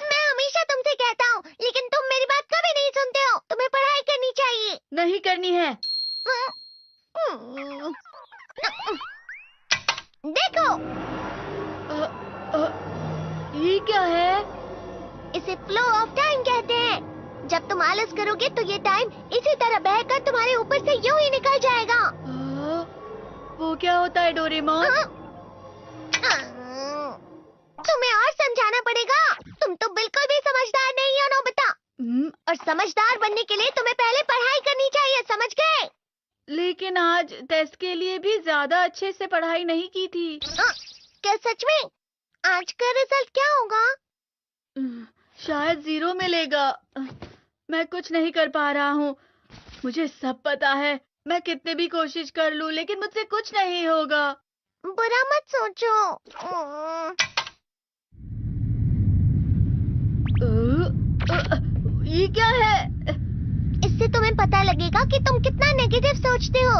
मैं हमेशा तुमसे कहता हूँ, लेकिन तुम मेरी बात कभी नहीं सुनते हो। तुम्हें पढ़ाई करनी चाहिए। नहीं करनी है। देखो, ये क्या है? इसे फ्लो ऑफ टाइम कहते हैं। जब तुम आलस करोगे तो ये टाइम इसी तरह बहकर तुम्हारे ऊपर से यूं ही निकल जाएगा। वो क्या होता है डोरेमोन? तुम्हें और समझाना पड़ेगा। तुम तो बिल्कुल भी समझदार नहीं हो नोबिता। और समझदार बनने के लिए तुम्हें पहले पढ़ाई करनी चाहिए, समझ गए? लेकिन आज टेस्ट के लिए भी ज्यादा अच्छे से पढ़ाई नहीं की थी। क्या सच में? आज का रिजल्ट क्या होगा? शायद 0 मिलेगा। मैं कुछ नहीं कर पा रहा हूँ। मुझे सब पता है। मैं कितने भी कोशिश कर लूँ, लेकिन मुझसे कुछ नहीं होगा। बुरा मत सोचो। ये क्या है? इससे तुम्हें पता लगेगा कि तुम कितना नेगेटिव सोचते हो।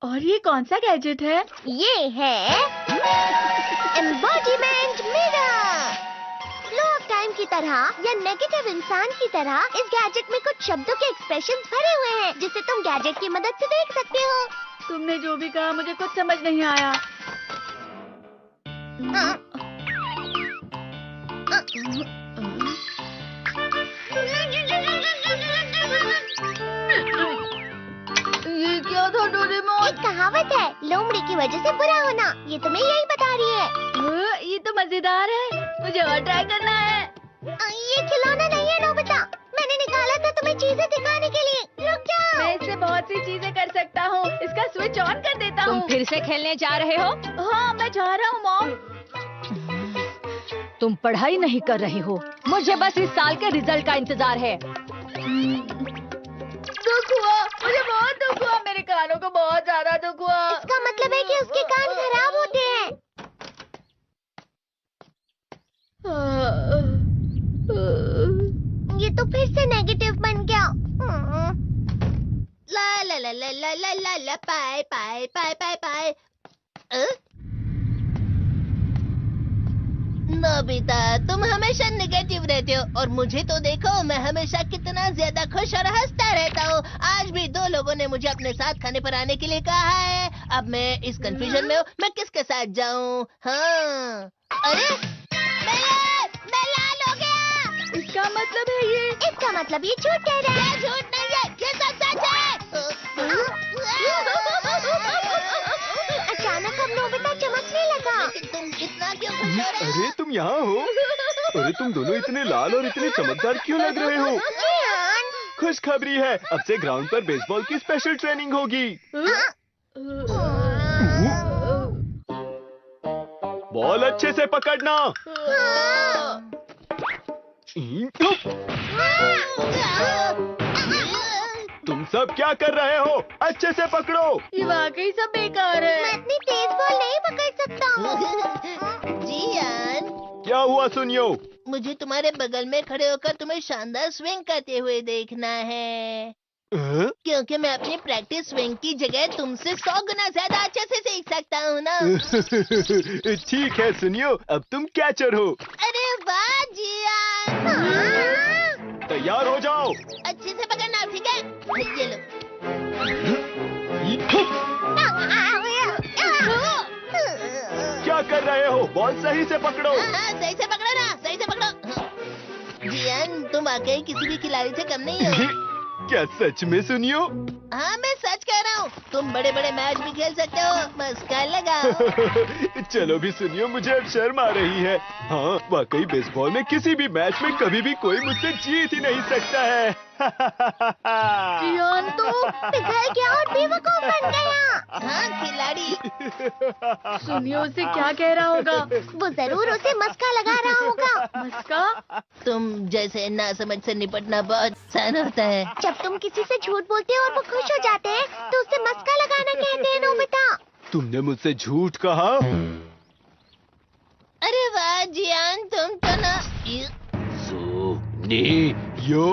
और ये कौन सा गैजेट है? ये है embodiment mirror. Flow of time की तरह या नेगेटिव इंसान की तरह इस गैजेट में कुछ शब्दों के एक्सप्रेशंस भरे हुए हैं, जिसे तुम गैजेट की मदद से देख सकते हो। तुमने जो भी कहा मुझे कुछ समझ नहीं आया। ये क्या था डोरेमोन? एक कहावत है, लोमड़ी की वजह से बुरा होना। ये तुम्हें यही बता रही है। ये तो मजेदार है। मुझे और ट्राई करना है। ये खिलौना नहीं है नोबिता। मैंने निकाला था तुम्हें चीजें दिखाने के लिए। रुक जाओ। मैं इससे बहुत सी चीजें कर सकता हूँ। इसका स्विच ऑन कर देता हूँ। तुम फिर से खेलने जा रहे हो? हाँ, मैं जा रहा हूँ मॉम। तुम पढ़ाई नहीं कर रही हो। मुझे बस इस साल के रिजल्ट का इंतजार है। दुख हुआ, मुझे बहुत दुख हुआ। मेरे कानों को बहुत ज्यादा दुख हुआ। इसका मतलब है कि उसके कान खराब होते हैं। ये तो फिर से नेगेटिव बन गया। ला ला ला ला ला ला ला ला पाए पाए पाए पाए पाए। नोबिता, तुम हमेशा नेगेटिव रहते हो और मुझे तो देखो, मैं हमेशा कितना ज्यादा खुश और हंसता रहता हूँ। आज भी 2 लोगों ने मुझे अपने साथ खाने पर आने के लिए कहा है। अब मैं इस कंफ्यूजन में हूँ, मैं किसके साथ जाऊँ? हाँ, अरे मैं लाल हो गया। इसका मतलब है ये? इसका मतलब ये झूठ कह रहा है। झूठ नहीं है, ये सब सच है। अचानक अब नोबिता चमकने लगा। लेकिन तुम इतना क्यों खुश हो रहे हो? अरे तुम यहाँ हो? अरे तुम दोनों इतने लाल और इतने चमकदार क्यों लग रहे हो? खुशखबरी है, अब से ग्राउंड पर बेसबॉल की स्पेशल ट्रेनिंग होगी। बॉल अच्छे से पकड़ना। तुम सब क्या कर रहे हो? अच्छे से पकड़ो। ये वाकई सब बेकार है। मैं इतनी तेज बॉल नहीं पकड़ सकता हूँ। जियान, क्या हुआ सुनियो? मुझे तुम्हारे बगल में खड़े होकर तुम्हें शानदार स्विंग करते हुए देखना है। क्योंकि मैं अपनी प्रैक्टिस स्विंग की जगह तुमसे 100 गुना ज्यादा अच्छे से सीख सकता हूँ ना। ठीक है सुनियो, अब तुम कैचर हो। अरे वाह जियान। तैयार हो जाओ। अच्छे से पकड़ना, ठीक है? ये लो। क्या कर रहे हो? बॉल सही से पकड़ो। सही से पकड़ो ना, सही से पकड़ो। जियान, तुम वाकई किसी भी खिलाड़ी से कम नहीं हो। क्या सच में सुनियो? हाँ, मैं सच कह रहा हूँ। तुम बड़े बड़े मैच भी खेल सकते हो, मस्का लगाओ। चलो भी सुनियो, मुझे अब शर्म आ रही है। हाँ, वाकई बेसबॉल में किसी भी मैच में कभी भी कोई मुझसे जीत ही नहीं सकता है। जियान तो पिघल गया और बेवकूफ बन गया। हाँ, खिलाड़ी। सुनियो उसे क्या कह रहा होगा? वो जरूर उसे मस्का लगा रहा होगा। मस्का? तुम जैसे नासमझ से निपटना बहुत आसान होता है। जब तुम किसी से झूठ बोलते हो और वो खुश हो जाते हैं, तो उसे मस्का लगाना कहते हैं नोबिता। तुमने मुझसे झूठ कहा? अरे वाह जियान, तुम तो ना। यो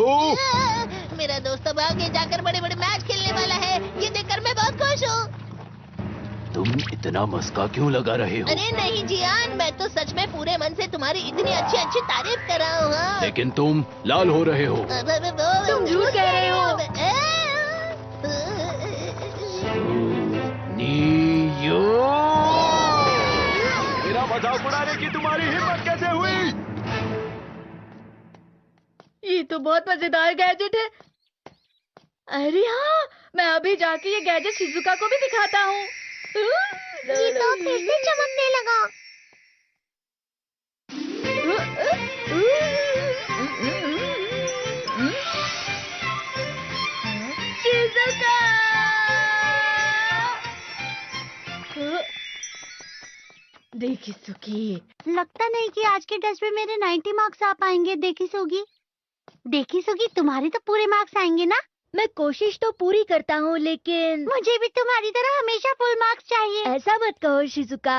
मेरा दोस्त अब आगे जाकर बड़े बड़े मैच खेलने वाला है। ये देखकर मैं बहुत खुश हूँ। तुम इतना मस्का क्यों लगा रहे हो? अरे नहीं जियान, मैं तो सच में पूरे मन से तुम्हारी इतनी अच्छी अच्छी तारीफ कर रहा हूँ। हाँ। लेकिन तुम लाल हो रहे हो। तुम झूठ कह रहे हो। नियो! मेरा मजाक उड़ाने की तुम्हारी हिम्मत कैसे हुई? ये तो बहुत मजेदार गैजेट है। अरे हाँ, मैं अभी जाके ये गैजेट शिजुका को भी दिखाता हूँ। ये तो फिर से चमकने लगा। शिजुका! देखी सुकी, लगता नहीं कि आज के टेस्ट में मेरे 90 मार्क्स आ पाएंगे। देखी सुगी, तुम्हारे तो पूरे मार्क्स आएंगे ना? मैं कोशिश तो पूरी करता हूँ, लेकिन मुझे भी तुम्हारी तरह हमेशा फुल मार्क्स चाहिए। ऐसा मत कहो शिजुका।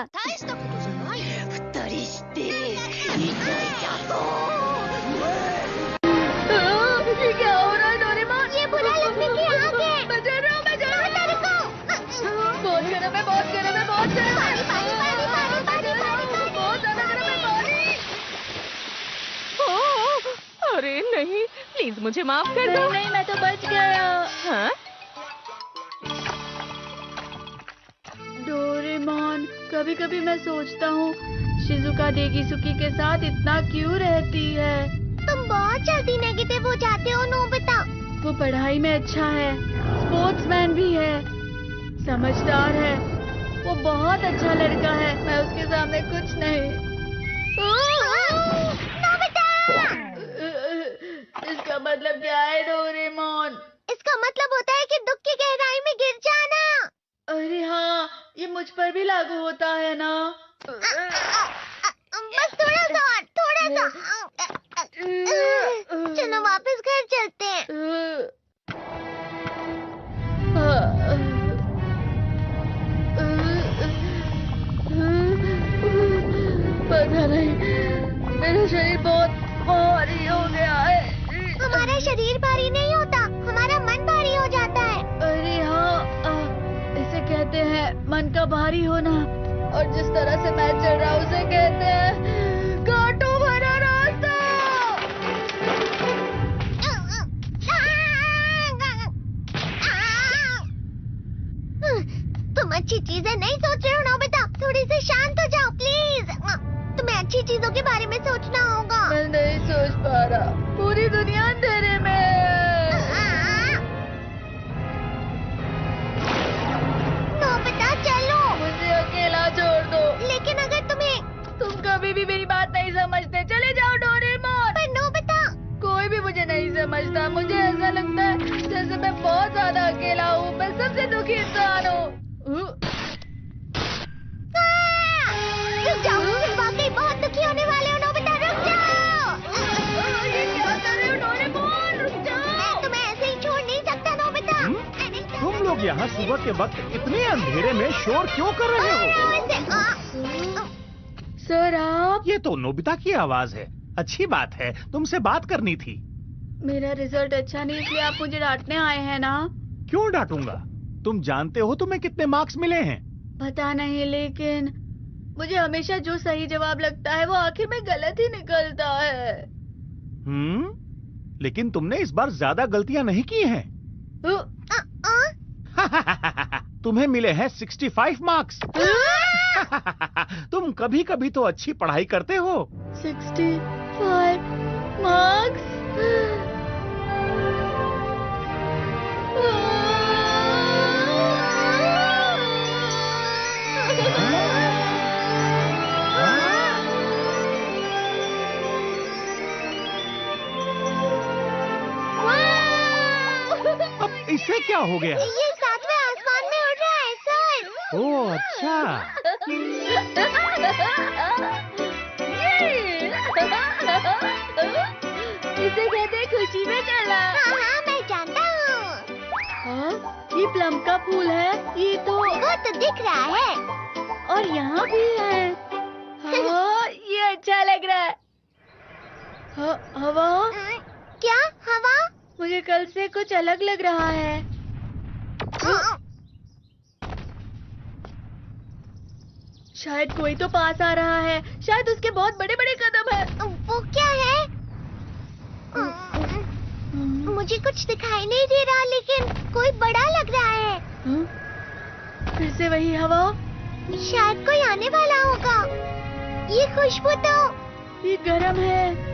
ये क्या हो रहा है डोरेमोन? ये बुरा लगने की आग है। मैं डर रहा हूँ, मैं डर रहा हूँ। बहुत गरम है, बहुत गरम है, बहुत गरम है। बहुत ज्यादा गरम है पानी। अरे नहीं, प्लीज मुझे माफ कर दो। नहीं, मैं तो बच गया। हाँ? डोरेमोन, कभी कभी मैं सोचता हूँ शिजुका डेगिसुकी के साथ इतना क्यों रहती है। तुम बहुत जल्दी नेगेटिव हो जाते हो नोबिता। वो पढ़ाई में अच्छा है, स्पोर्ट्समैन भी है, समझदार है, वो बहुत अच्छा लड़का है। मैं उसके सामने कुछ नहीं। नोबिता! इसका मतलब क्या है डोरेमोन? इसका मतलब होता है कि दुख की गहराई में गिर जाना। अरे हाँ, ये मुझ पर भी लागू होता है ना। बस थोड़ा सा और, थोड़ा सा। चलो वापस घर चलते हैं। पता नहीं, मेरा शरीर बहुत भारी हो गया है। हमारा शरीर भारी नहीं होता, हमारा मन भारी हो जाता है। अरे हाँ, इसे कहते हैं मन का भारी होना। और जिस तरह से मैं चल रहा हूँ उसे कहते हैं कांटों भरा रास्ता। तुम अच्छी चीजें नहीं सोच रहे हो नोबिता, थोड़ी सी शांत हो जाओ प्लीज। तुम्हें अच्छी चीजों के बारे में सोचना होगा। मैं नहीं सोच पा रहा, पूरी दुनिया अंधेरे में है। नोबिता चलो। मुझे अकेला छोड़ दो। लेकिन अगर तुम कभी भी मेरी बात नहीं समझते, चले जाओ डोरेमोन। पर नोबिता। कोई भी मुझे नहीं समझता। मुझे ऐसा लगता है जैसे मैं बहुत ज्यादा अकेला हूँ। मैं सबसे दुखी इंसान हूँ। रुक जाओ, तुम वाकई बहुत दुखी होने वाले हो नोबिता, रुक जाओ। ये क्या कर रहे हो डोरेमोन? रुक जाओ। मैं तुम्हें ऐसे ही छोड़ नहीं सकता नोबिता। तुम लोग यहाँ सुबह के वक्त इतने अंधेरे में शोर क्यों कर रहे हो? सर आप? ये तो नोबिता की आवाज है। अच्छी बात है, तुमसे बात करनी थी। मेरा रिजल्ट अच्छा नहीं, इसलिए आप मुझे डांटने आए हैं ना? क्यों डांटूंगा? तुम जानते हो तुम्हें कितने मार्क्स मिले हैं? पता नहीं, लेकिन मुझे हमेशा जो सही जवाब लगता है वो आखिर में गलत ही निकलता है। लेकिन तुमने इस बार ज्यादा गलतियां नहीं की हैं। तुम्हें मिले हैं 65 मार्क्स। तुम कभी कभी तो अच्छी पढ़ाई करते हो। 65 मार्क्स? अब इससे क्या हो गया? ये सातवें आसमान में उड़ रहा है सर। ओह अच्छा। इसे कहते हैं खुशी में चला। हाँ, मैं जानता हूँ। हाँ, ये प्लम का फूल है। ये तो वो तो दिख रहा है। और यहाँ भी है। हाँ, ये अच्छा लग रहा है। हवा? क्या हवा? मुझे कल से कुछ अलग लग रहा है। शायद कोई तो पास आ रहा है। शायद उसके बहुत बड़े बड़े कदम है। वो क्या है? मुझे कुछ दिखाई नहीं दे रहा, लेकिन कोई बड़ा लग रहा है। फिर से वही हवा। शायद कोई आने वाला होगा। ये खुशबू तो ये गर्म है।